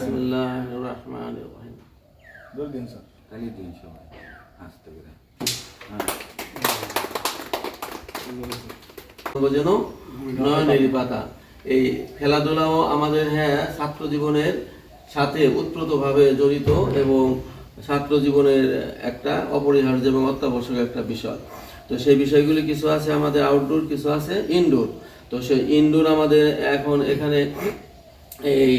বিসমিল্লাহির রহমানির রহিম। দিন স্যার, খালি দিন সবাই আসতে করে যেন নয়নেরই পাতা। এই খেলাধুলাও আমাদের ছাত্র জীবনের সাথে ওতপ্রোতভাবে জড়িত এবং ছাত্র জীবনের একটা অপরিহার্য এবং অত্যাবশ্যক একটা বিষয়। তো সেই বিষয়গুলি কিছু আছে আমাদের আউটডোর, কিছু আছে ইনডোর। তো সেই ইনডোর আমাদের এখন এখানে এই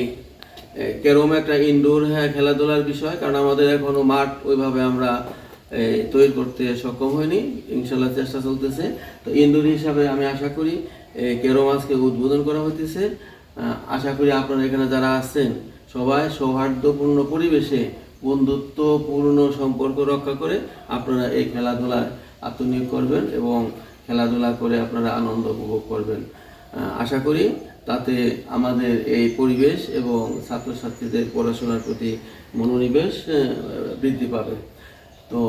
কেরম একটা ইনডোর খেলাধুলার বিষয়, কারণ আমাদের এখনো মাঠ ওইভাবে আমরা তৈরি করতে সক্ষম হয়নি। ইনশাল্লাহ চেষ্টা চলতেছে। তো ইনডোর হিসাবে আমি আশা করি কেরম আজকে উদ্বোধন করা হইতেছে। আশা করি আপনারা এখানে যারা আছেন সবাই সৌহার্দ্যপূর্ণ পরিবেশে বন্ধুত্বপূর্ণ সম্পর্ক রক্ষা করে আপনারা এই খেলাধুলায় আত্মনিয়োগ করবেন এবং খেলাধুলা করে আপনারা আনন্দ উপভোগ করবেন। আশা করি তাতে আমাদের এই পরিবেশ এবং ছাত্রছাত্রীদের পড়াশোনার প্রতি মনোনিবেশ বৃদ্ধি পাবে। তো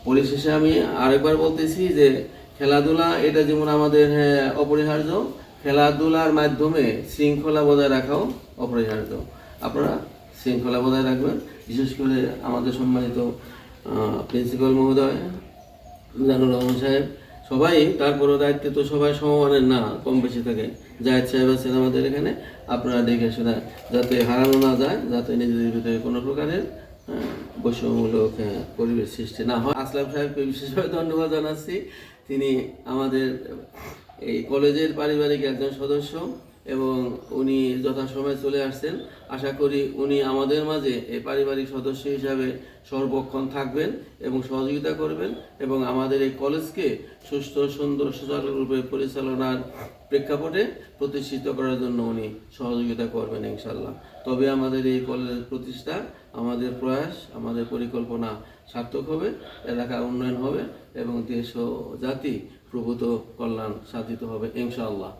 পরিশেষে আমি আরেকবার বলতেছি যে খেলাধুলা এটা যেমন আমাদের অপরিহার্য, খেলাধুলার মাধ্যমে শৃঙ্খলা বজায় রাখাও অপরিহার্য। আপনারা শৃঙ্খলা বজায় রাখবেন, বিশেষ করে আমাদের সম্মানিত প্রিন্সিপাল মহোদয় মিজানুর রহমান সাহেব, সবাই তারপরেও দায়িত্বে তো সবাই সমমানের না, কম বেশি থাকে। জায়েদ সাহেব আছেন আমাদের এখানে, আপনারা দেখে শোনা যাতে হারানো না যায়, যাতে নিজেদের ভিতরে কোনো প্রকারের বৈষম্যমূলক পরিবেশ সৃষ্টি না হয়। আসলাম সাহেবকে বিশেষভাবে ধন্যবাদ জানাচ্ছি। তিনি আমাদের এই কলেজের পারিবারিক একজন সদস্য এবং উনি যথাসময়ে চলে আসছেন। আশা করি উনি আমাদের মাঝে এই পারিবারিক সদস্য হিসাবে সর্বক্ষণ থাকবেন এবং সহযোগিতা করবেন এবং আমাদের এই কলেজকে সুস্থ, সুন্দর, সুচারুরূপে পরিচালনার প্রেক্ষাপটে প্রতিষ্ঠিত করার জন্য উনি সহযোগিতা করবেন ইনশাল্লাহ। তবে আমাদের এই কলেজের প্রতিষ্ঠা, আমাদের প্রয়াস, আমাদের পরিকল্পনা সার্থক হবে, এলাকা উন্নয়ন হবে এবং দেশ ও জাতি প্রভূত কল্যাণ সাধিত হবে ইনশাআল্লাহ।